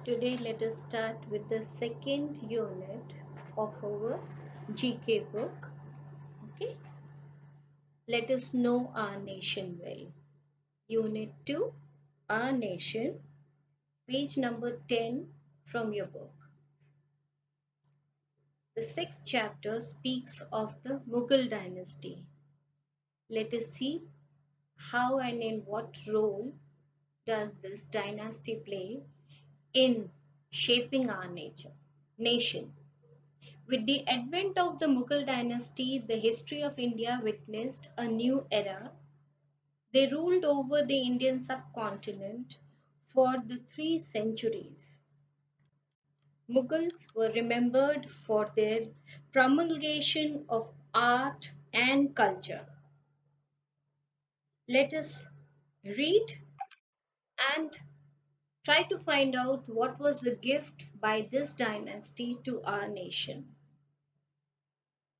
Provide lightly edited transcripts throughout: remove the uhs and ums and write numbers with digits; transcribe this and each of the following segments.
Today let us start with the second unit of our GK book. Okay, let us know our nation well. Unit 2, Our Nation, page number 10 from your book. The sixth chapter speaks of the Mughal dynasty. Let us see how and in what role does this dynasty play in shaping our nation. With the advent of the Mughal dynasty, the history of India witnessed a new era. They ruled over the Indian subcontinent for the 3 centuries. Mughals were remembered for their promulgation of art and culture. Let us read and try to find out what was the gift by this dynasty to our nation.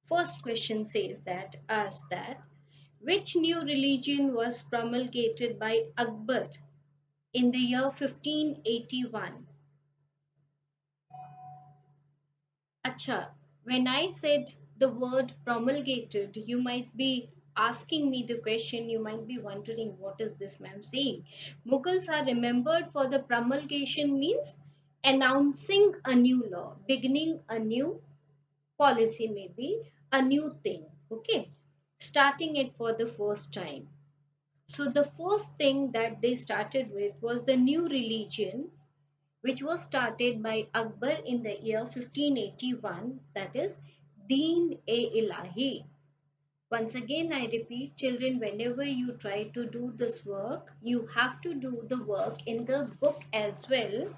First question says that, asks that, which new religion was promulgated by Akbar in the year 1581? Acha, when I said the word promulgated, you might be asking me the question, you might be wondering what is this ma'am saying. Mughals are remembered for the promulgation means announcing a new law, beginning a new policy, maybe a new thing, okay, starting it for the first time. So the first thing that they started with was the new religion, which was started by Akbar in the year 1581, that is Deen-e-Ilahi. Once again, I repeat, children, whenever you try to do this work, you have to do the work in the book as well.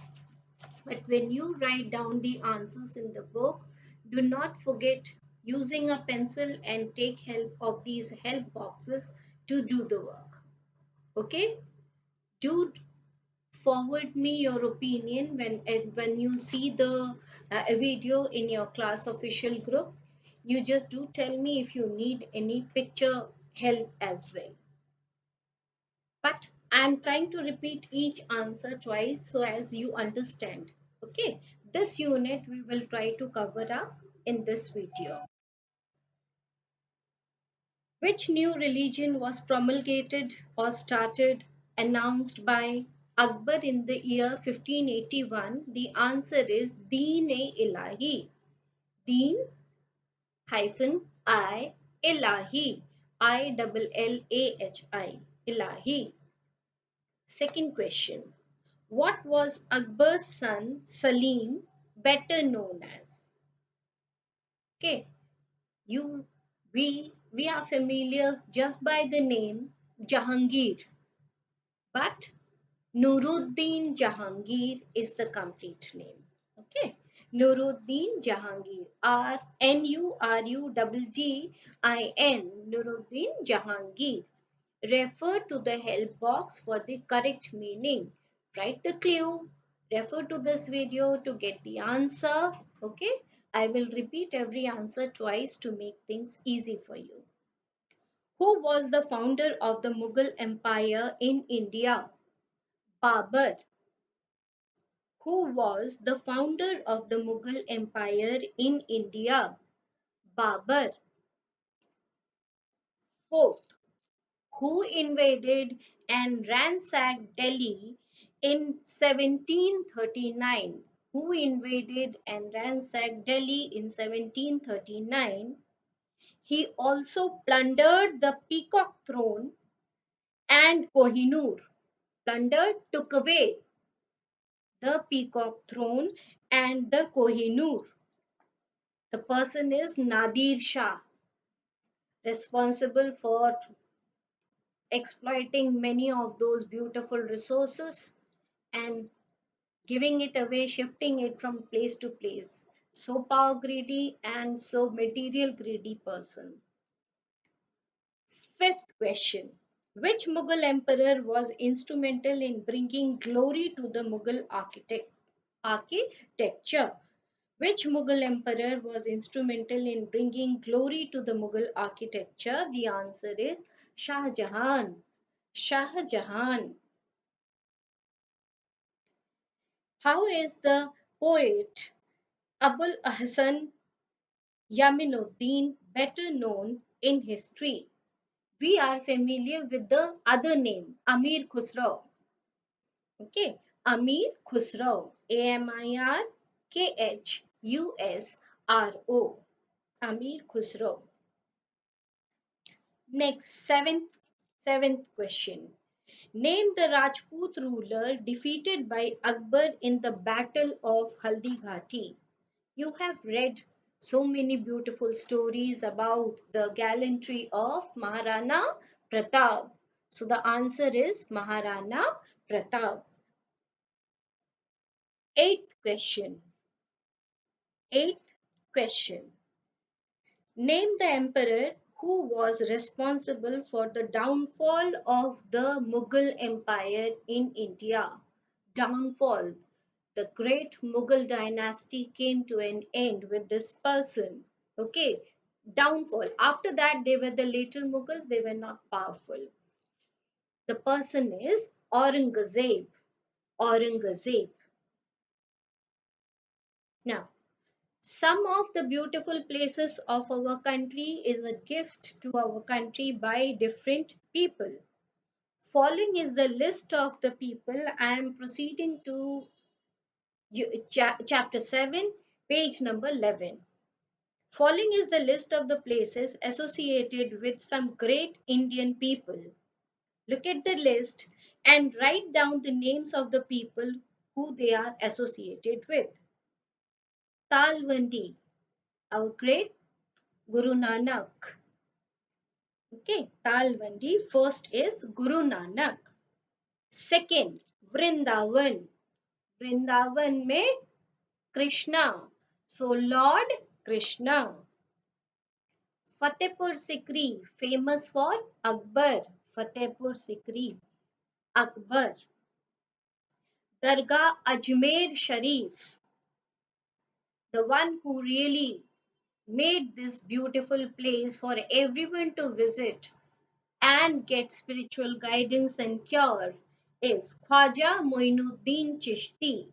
But when you write down the answers in the book, do not forget using a pencil and take help of these help boxes to do the work. Okay? Do forward me your opinion when you see the video in your class official group. You just do tell me if you need any picture help as well. But I'm trying to repeat each answer twice so as you understand. Okay, this unit we will try to cover up in this video. Which new religion was promulgated or started, announced by Akbar in the year 1581? The answer is Deen-e-Ilahi. Deen hyphen I Ilahi. Illahi. Ilahi. Second question. What was Akbar's son Salim better known as? Okay, you we are familiar just by the name Jahangir, but Nuruddin Jahangir is the complete name. Okay, Nuruddin Jahangir, Nuruddin Nuruddin Jahangir. Refer to the help box for the correct meaning. Write the clue. Refer to this video to get the answer. Okay, I will repeat every answer twice to make things easy for you. Who was the founder of the Mughal Empire in India? Babur. Who was the founder of the Mughal Empire in India? Babur. Fourth, who invaded and ransacked Delhi in 1739? Who invaded and ransacked Delhi in 1739? He also plundered the Peacock Throne and Kohinoor. Plundered, took away the Peacock Throne and the Kohinoor. The person is Nadir Shah, responsible for exploiting many of those beautiful resources and giving it away, shifting it from place to place. So power greedy and so material greedy person. Fifth question. Which Mughal emperor was instrumental in bringing glory to the Mughal architecture? Which Mughal emperor was instrumental in bringing glory to the Mughal architecture? The answer is Shah Jahan. Shah Jahan. How is the poet Abul Ahsan Yaminuddin better known in history? We are familiar with the other name, Amir Khusrau. Okay, Amir Khusrau, Amirkhusrau. Amir Khusrau. Next, seventh question. Name the Rajput ruler defeated by Akbar in the Battle of Haldighati. You have read so many beautiful stories about the gallantry of Maharana Pratap. So the answer is Maharana Pratap. Eighth question. Eighth question. Name the emperor who was responsible for the downfall of the Mughal Empire in India. Downfall. The great Mughal dynasty came to an end with this person. Okay, downfall. After that, they were the later Mughals, they were not powerful. The person is Aurangzeb. Aurangzeb. Now, some of the beautiful places of our country is a gift to our country by different people. Following is the list of the people. I am proceeding to chapter 7, page number 11. Following is the list of the places associated with some great Indian people. Look at the list and write down the names of the people who they are associated with. Talwandi, our great Guru Nanak. Okay, Talwandi. First is Guru Nanak. Second, Vrindavan. Vrindavan में Krishna. So Lord Krishna. Fatehpur Sikri, famous for Akbar. Fatehpur Sikri, Akbar. Dargah Ajmer Sharif, the one who really made this beautiful place for everyone to visit and get spiritual guidance and cure, is Khwaja Moinuddin Chishti.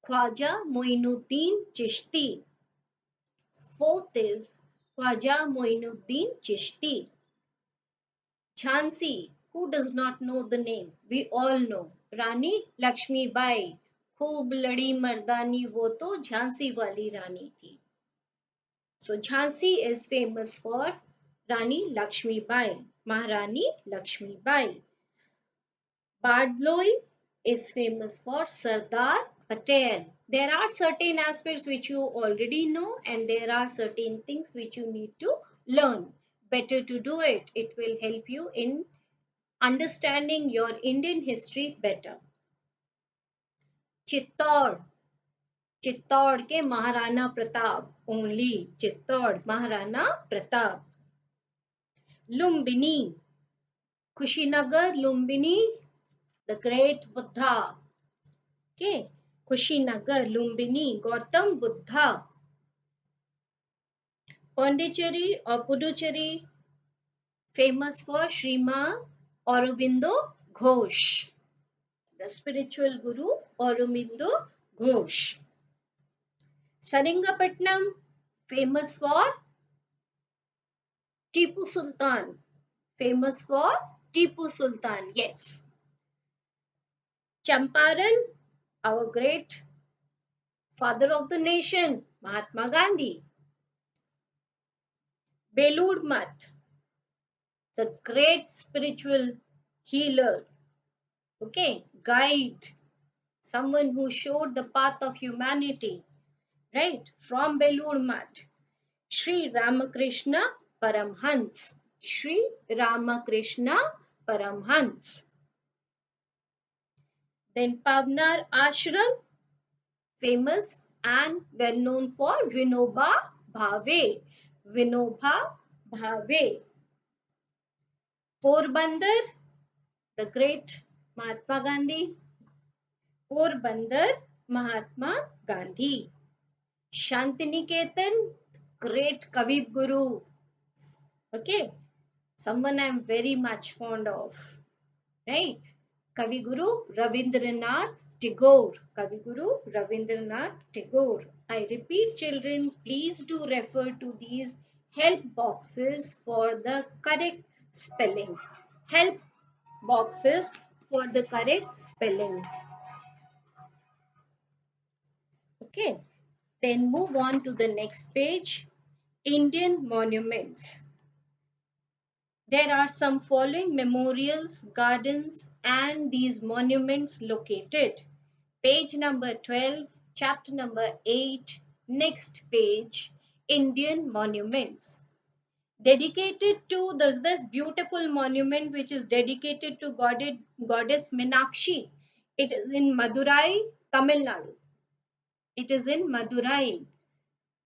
Khwaja Moinuddin Chishti. Fourth is Khwaja Moinuddin Chishti. Jhansi, who does not know the name? We all know. Rani Lakshmi Bai. खूब लड़ी मर्दानी वो तो झांसी वाली रानी थी. So Jhansi is famous for Rani Lakshmi Bai, Maharani Lakshmi Bai. Bardloi is famous for Sardar Patel. There are certain aspects which you already know and there are certain things which you need to learn. Better to do it. It will help you in understanding your Indian history better. Chittor. Chittor के Maharana Pratap only Chittor Maharana Pratap Lumbini Kushinagar Lumbini the great Buddha. Okay, Kushinagar Lumbini Gautam Buddha. Pondicherry or Puducherry famous for Srima Aurobindo Ghosh, the spiritual guru Aurobindo Ghosh. Saringapatnam famous for Tipu Sultan. Famous for Tipu Sultan, yes. Champaran, our great father of the nation, Mahatma Gandhi. Belur Math, the great spiritual healer, okay, guide, someone who showed the path of humanity, right? From Belur Math, Sri Ramakrishna Paramhans. Sri Ramakrishna Paramhans. Then Pavnar Ashram, famous and well known for Vinoba Bhave. Vinoba Bhave. Porbandar, the great Mahatma Gandhi. Porbandar, Mahatma Gandhi. Shantiniketan, great Kavib Guru. Okay, someone I'm very much fond of, right? Kaviguru Rabindranath Tagore. Kaviguru Rabindranath Tagore. I repeat, children, please do refer to these help boxes for the correct spelling. Help boxes for the correct spelling. Okay, then move on to the next page. Indian monuments. There are some following memorials, gardens, and these monuments located. Page number 12, chapter number 8, next page, Indian monuments. Dedicated to this beautiful monument which is dedicated to goddess Meenakshi. It is in Madurai, Tamil Nadu. It is in Madurai.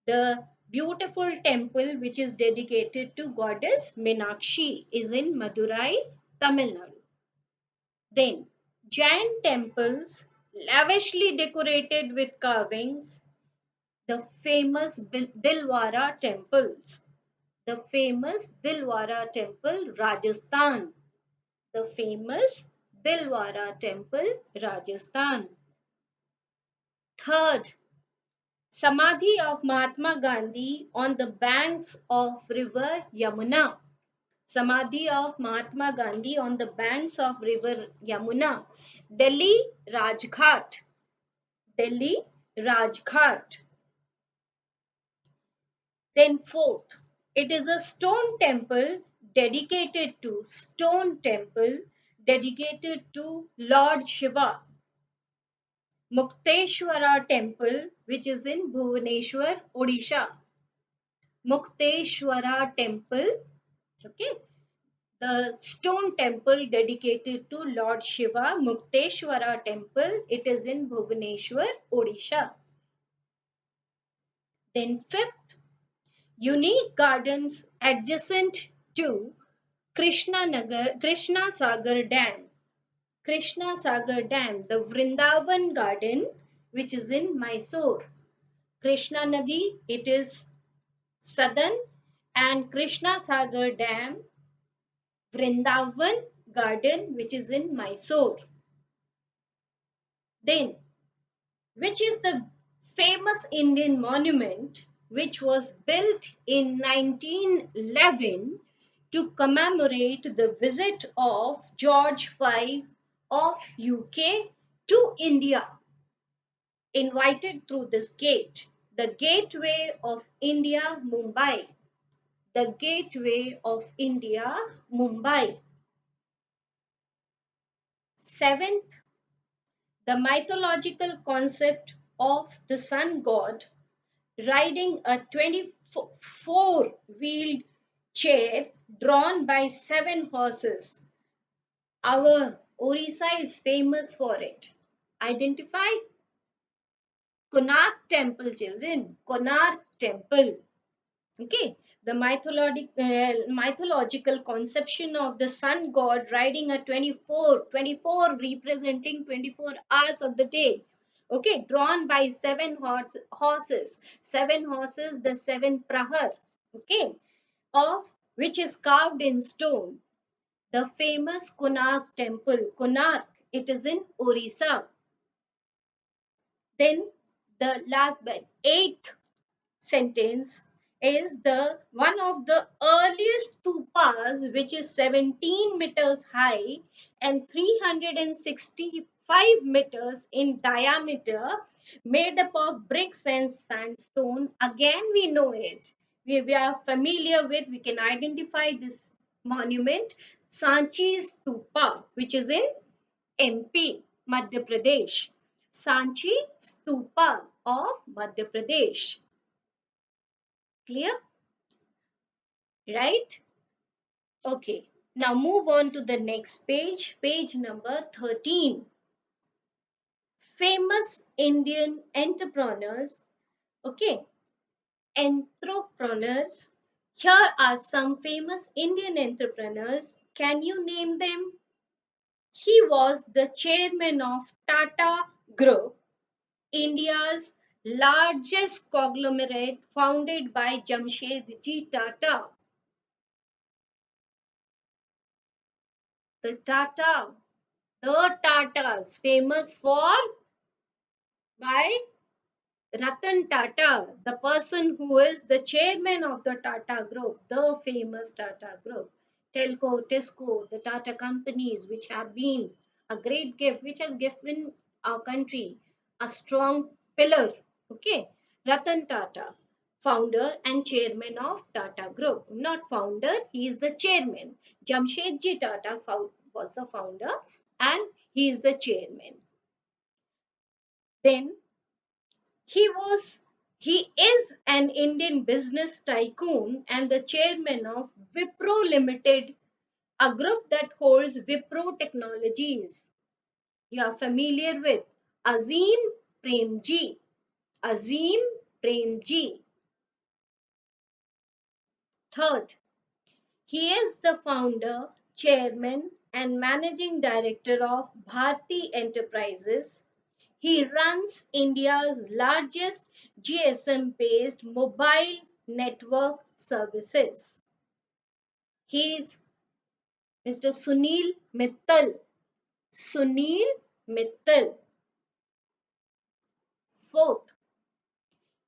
The beautiful temple which is dedicated to goddess Meenakshi is in Madurai, Tamil Nadu. Then, Jain temples lavishly decorated with carvings, the famous Dilwara temples. The famous Dilwara temple, Rajasthan. The famous Dilwara temple, Rajasthan. Third, Samadhi of Mahatma Gandhi on the banks of river Yamuna. Samadhi of Mahatma Gandhi on the banks of river Yamuna. Delhi Rajghat. Delhi Rajghat. Then fourth, it is a stone temple dedicated to Lord Shiva. Mukteshwara temple which is in Bhubaneswar, Odisha. Mukteshwara temple, okay, the stone temple dedicated to Lord Shiva, Mukteshwara temple, it is in Bhubaneswar, Odisha. Then fifth, unique gardens adjacent to Krishna Sagar Dam. Krishna Sagar Dam, the Vrindavan Garden, which is in Mysore. Krishna Nadi, it is southern, and Krishna Sagar Dam, Vrindavan Garden, which is in Mysore. Then, which is the famous Indian monument which was built in 1911 to commemorate the visit of George V of UK to India, invited through this gate, the Gateway of India, Mumbai. The Gateway of India, Mumbai. Seventh, the mythological concept of the sun god riding a 24-wheeled chair drawn by 7 horses. Our Orissa is famous for it. Identify Konark Temple, children. Konark Temple. Okay, the mythological conception of the sun god riding a 24 representing 24 hours of the day. Okay, drawn by horses, 7 horses, the 7 prahar. Okay, of which is carved in stone. The famous Konark temple, Konark, it is in Orissa. Then the last but eighth sentence is the one of the earliest stupas which is 17 meters high and 365 meters in diameter, made up of bricks and sandstone. Again we know it, we are familiar with, we can identify this monument, Sanchi Stupa, which is in MP, Madhya Pradesh. Sanchi Stupa of Madhya Pradesh. Clear? Right? Okay. Now move on to the next page, page number 13. Famous Indian entrepreneurs. Okay. Entrepreneurs. Here are some famous Indian entrepreneurs. Can you name them? He was the chairman of Tata Group, India's largest conglomerate founded by Jamshedji Tata. The Tata The Tatas, famous for by Ratan Tata, the person who is the chairman of the Tata Group, the famous Tata Group. Telco, Tesco, the Tata companies, which have been a great gift, which has given our country a strong pillar. Okay, Ratan Tata, founder and chairman of Tata Group. Not founder, he is the chairman. Jamshedji Tata was the founder and he is the chairman. Then he is an Indian business tycoon and the chairman of Wipro Limited, a group that holds Wipro Technologies. You are familiar with Azim Premji. Azim Premji. Third, he is the founder, chairman, and managing director of Bharti Enterprises. He runs India's largest GSM based mobile network services. He is Mr. Sunil Mittal. Sunil Mittal. Fourth,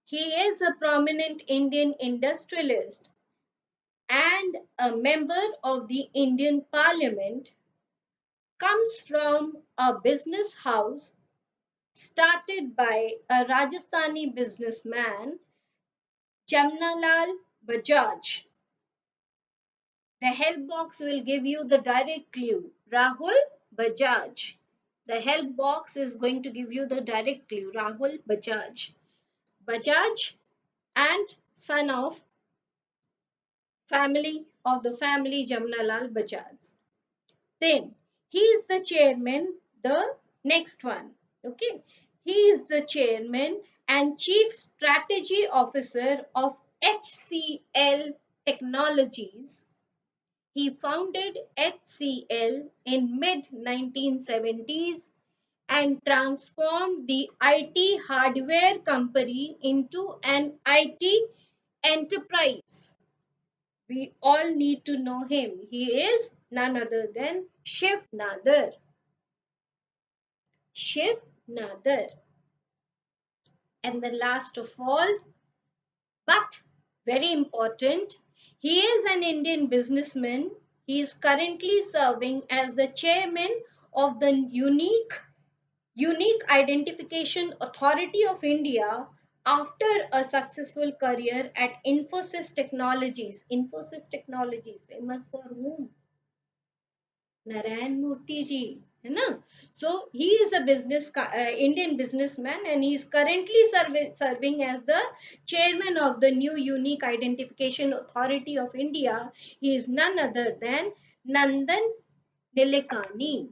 he is a prominent Indian industrialist and a member of the Indian Parliament, comes from a business house started by a Rajasthani businessman, Jamnalal Bajaj. The help box will give you the direct clue. Rahul Bajaj. The help box is going to give you the direct clue. Rahul Bajaj. Bajaj and son of family Jamnalal Bajaj. Then he is the chairman, the next one. Okay. He is the chairman and chief strategy officer of HCL Technologies. He founded HCL in mid 1970s and transformed the IT hardware company into an IT enterprise. We all need to know him. He is none other than Shiv Nadar. Shiv Nadar. And the last of all, but very important, he is an Indian businessman. He is currently serving as the chairman of the Unique Identification Authority of India after a successful career at Infosys Technologies. Infosys Technologies, famous for whom? Narayan Murthy ji, है ना? So he is a Indian businessman and he is currently serving as the chairman of the new Unique Identification Authority of India. He is none other than Nandan Nilekani.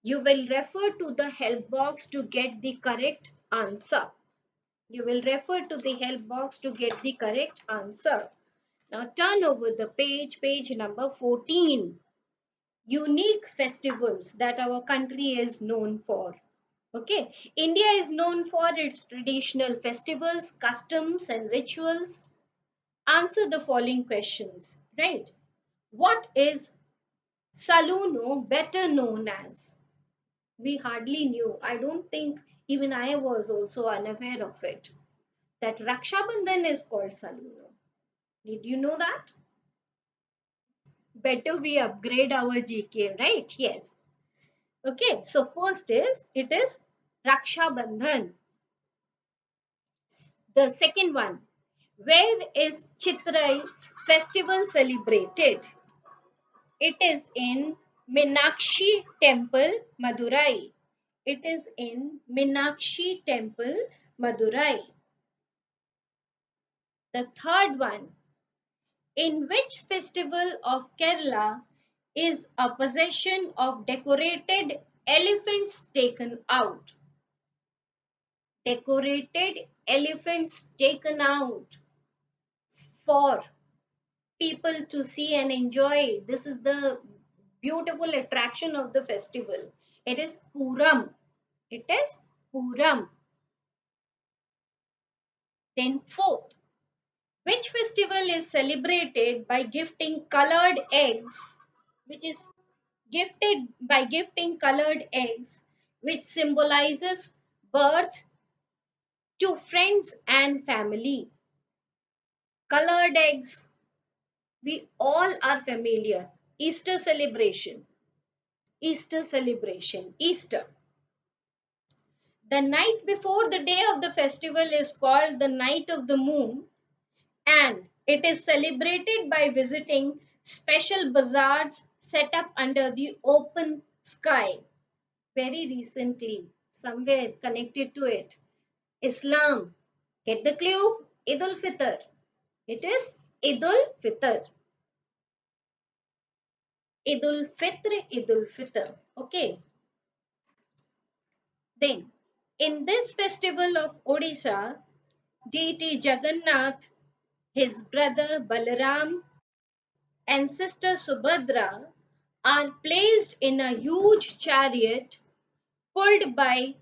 You will refer to the help box to get the correct answer. You will refer to the help box to get the correct answer. Now turn over the page number 14. Unique festivals that our country is known for. Okay, India is known for its traditional festivals, customs, and rituals. Answer the following questions, right? What is Saluno better known as? We hardly knew. I don't think even I was also unaware of it. That Raksha Bandhan is called Saluno. Did you know that? Better we upgrade our GK, right? Yes. Okay, so first it is Raksha Bandhan. The second one, where is Chitrai festival celebrated? It is in Meenakshi Temple, Madurai. It is in Meenakshi Temple, Madurai. The third one, in which festival of Kerala is a procession of decorated elephants taken out? Decorated elephants taken out for people to see and enjoy. This is the beautiful attraction of the festival. It is Puram. It is Puram. Then fourth, which festival is celebrated by gifting colored eggs, which is gifted by gifting colored eggs, which symbolizes birth to friends and family. Colored eggs, we all are familiar. Easter celebration, Easter celebration, Easter. The night before the day of the festival is called the night of the moon, and it is celebrated by visiting special bazaars set up under the open sky. Very recently, somewhere connected to it, Islam. Get the clue? Eid ul Fitr. It is Eid ul Fitr. Eid ul Fitr, Eid ul Fitr. Okay. Then, in this festival of Odisha, deity Jagannath, his brother Balaram, and sister Subhadra are placed in a huge chariot pulled by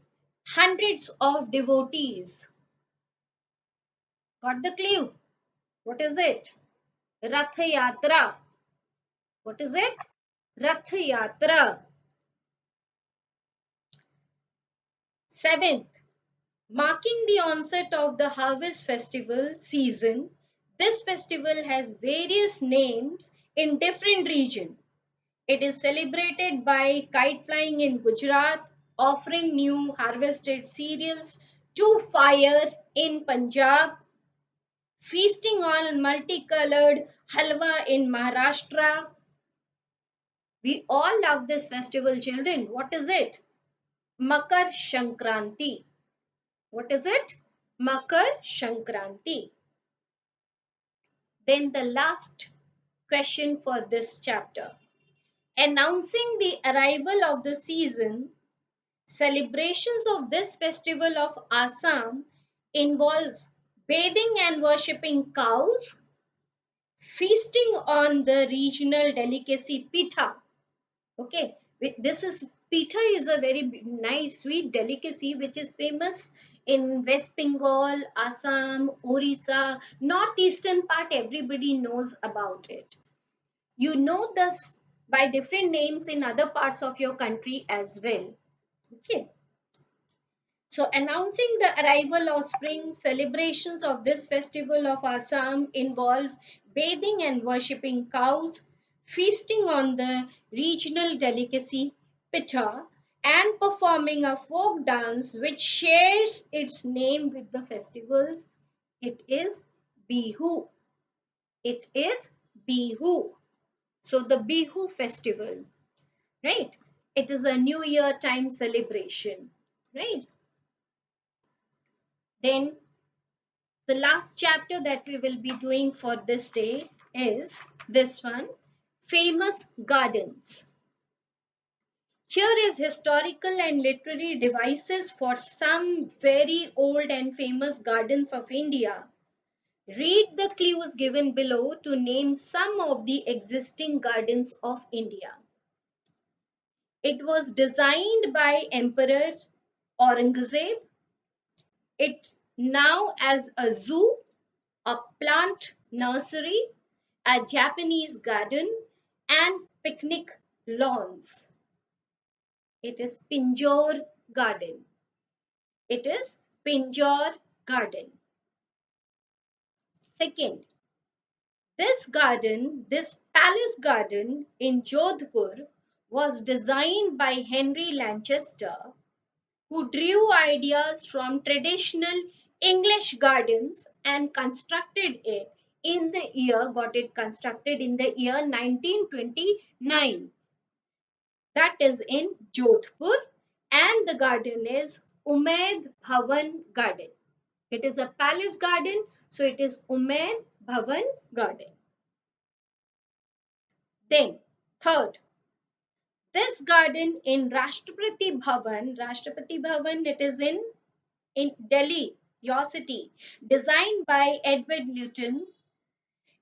hundreds of devotees. Got the clue? What is it? Rath Yatra. What is it? Rath Yatra. Seventh, marking the onset of the harvest festival season, this festival has various names in different regions. It is celebrated by kite flying in Gujarat, offering new harvested cereals to fire in Punjab, feasting on multicolored halwa in Maharashtra. We all love this festival, children. What is it? Makar Shankranti. What is it? Makar Shankranti. Then the last question for this chapter. Announcing the arrival of the season, celebrations of this festival of Assam involve bathing and worshipping cows, feasting on the regional delicacy pitha. Okay, this is pitha is a very nice sweet delicacy which is famous in West Bengal, Assam, Orissa, northeastern part. Everybody knows about it. You know this by different names in other parts of your country as well. Okay. So, announcing the arrival of spring, celebrations of this festival of Assam involve bathing and worshipping cows, feasting on the regional delicacy pitha, and performing a folk dance which shares its name with the festivals. It is Bihu. It is Bihu. So, the Bihu festival, right? It is a New Year time celebration, right? Then the last chapter that we will be doing for this day is this one, famous gardens. Here is historical and literary devices for some very old and famous gardens of India. Read the clues given below to name some of the existing gardens of India. It was designed by Emperor Aurangzeb. It's now as a zoo, a plant nursery, a Japanese garden, and picnic lawns. It is Pinjore Garden. It is Pinjore Garden. Second, this palace garden in Jodhpur was designed by Henry Lanchester, who drew ideas from traditional English gardens and got it constructed in the year 1929. That is in Jodhpur, and the garden is Umaid Bhavan Garden. It is a palace garden, so it is Umaid Bhavan Garden. Then, third, this garden in Rashtrapati Bhavan, it is in Delhi, your city, designed by Edward Lutyens,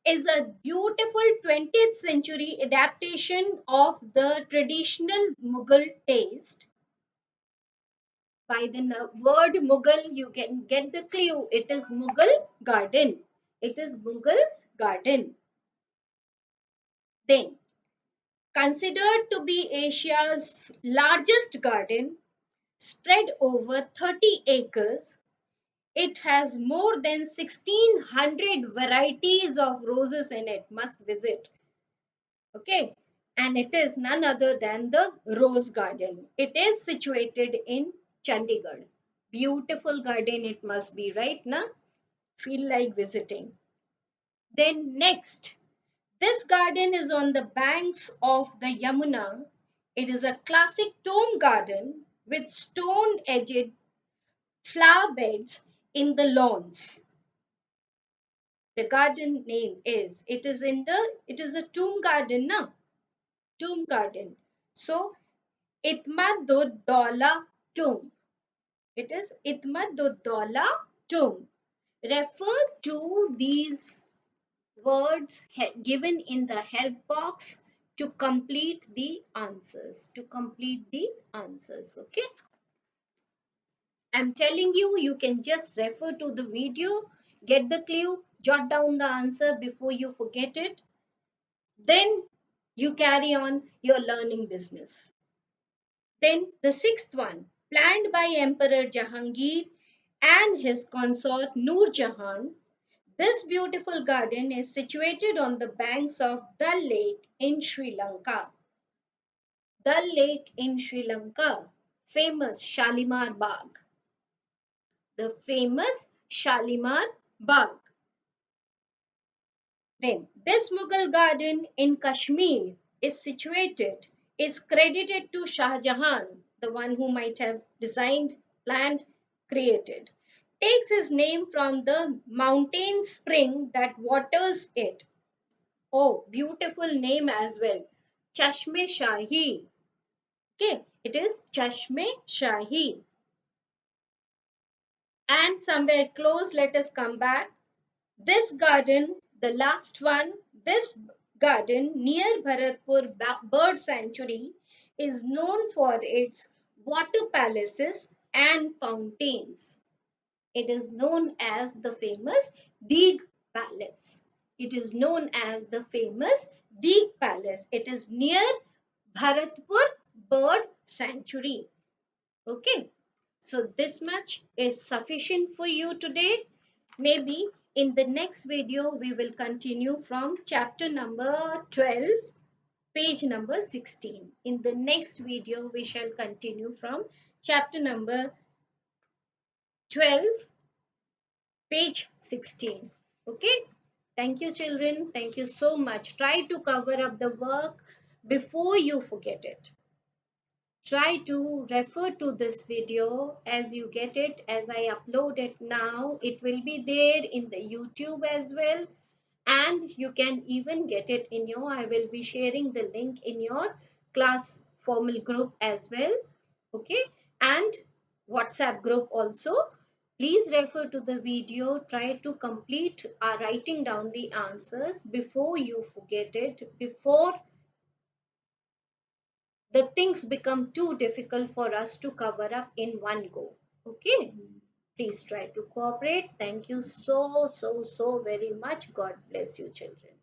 is a beautiful 20th century adaptation of the traditional Mughal taste. By the word Mughal, you can get the clue. It is Mughal garden. It is Mughal garden. Then, Considered to be Asia's largest garden, spread over 30 acres, it has more than 1600 varieties of roses in it. Must visit. Okay. And it is none other than the Rose Garden. It is situated in Chandigarh. Beautiful garden it must be, right? Na? Feel like visiting. Then next, this garden is on the banks of the Yamuna. It is a classic tomb garden with stone-edged flower beds in the lawns. The garden name is, it is a tomb garden, na? Tomb garden. So, Itmaduddaulah tomb. It is Itmaduddaulah tomb. Refer to these words given in the help box to complete the answers. To complete the answers, okay? I'm telling you, you can just refer to the video, get the clue, jot down the answer before you forget it. Then you carry on your learning business. Then the sixth one, planned by Emperor Jahangir and his consort Noor Jahan, this beautiful garden is situated on the banks of Dal Lake in Sri Lanka. Dal Lake in Sri Lanka, famous Shalimar Bagh. The famous Shalimar Bagh. Then, this Mughal garden in Kashmir is credited to Shah Jahan, the one who might have designed, planned, created. Takes his name from the mountain spring that waters it. Oh, beautiful name as well. Chashme Shahi. Okay, it is Chashme Shahi. And somewhere close, let us come back. This garden, the last one, this garden near Bharatpur Bird Sanctuary is known for its water palaces and fountains. It is known as the famous Deeg Palace. It is known as the famous Deeg Palace. It is near Bharatpur Bird Sanctuary. Okay, so this much is sufficient for you today. Maybe in the next video, we will continue from chapter number 12, page number 16. In the next video, we shall continue from chapter number 12, page 16. Okay, thank you, children. Thank you so much. Try to cover up the work before you forget it. Try to refer to this video as you get it, as I upload it now. It will be there in the YouTube as well, and you can even get it in your, I will be sharing the link in your class formal group as well, okay, and WhatsApp group also. Please refer to the video, try to complete writing down the answers before you forget it, before the things become too difficult for us to cover up in one go. Okay, please try to cooperate. Thank you so very much. God bless you, children.